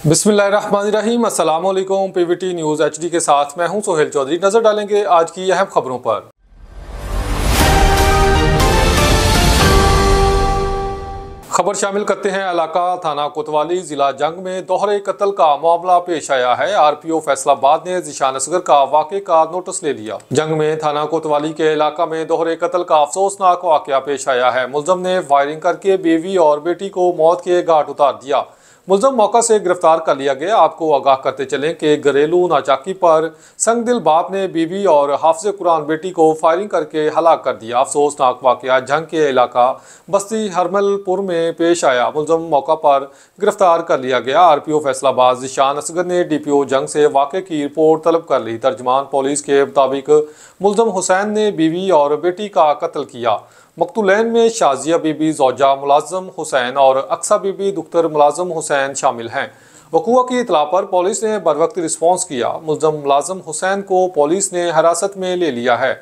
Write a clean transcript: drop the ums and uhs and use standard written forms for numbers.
बिस्मिल्लाहिर्रहमानिर्रहीम। अस्सलाम वालेकुम। पीवीटी न्यूज़ एचडी के साथ मैं हूं सोहेल चौधरी। नजर डालेंगे आज की अहम खबरों पर। खबर शामिल करते हैं इलाका थाना कोतवाली जिला जंग में दोहरे कत्ल का मामला पेश आया है। आरपीओ फैसलाबाद ने ज़ीशान असगर का वाक़े का नोटिस ले लिया। जंग में थाना कोतवाली के इलाका में दोहरे कत्ल का अफसोसनाक वाक़या पेश आया है। मुलजम ने फायरिंग करके बीवी और बेटी को मौत के घाट उतार दिया। मुलजम मौका से गिरफ्तार कर लिया गया। आपको आगाह करते चलें कि घरेलू नाचाकी पर संगदिल बाप ने बीवी और हाफिज कुरान बेटी को फायरिंग करके हलाक कर दिया। अफसोसनाक वाक़या जंग के इलाका बस्ती हरमलपुर में पेश आया। मुलजम मौका पर गिरफ्तार कर लिया गया। आरपीओ फैसलाबाद ज़ीशान असगर ने डीपीओ जंग से वाक़े की रिपोर्ट तलब कर ली। तर्जमान पुलिस के मुताबिक मुलजम हुसैन ने बीवी और बेटी का कत्ल किया। मकतूलैन में शाजिया बीबी ज़ौजा मुलाज़म हुसैन और अक्सा बीबी दुख्तर मुलाज़म हुसैन शामिल हैं। वक़ूआ की इतला पर पुलिस ने बरवक्त रिस्पॉन्स किया। मुलज़म मुलाज़म हुसैन को पुलिस ने हिरासत में ले लिया है।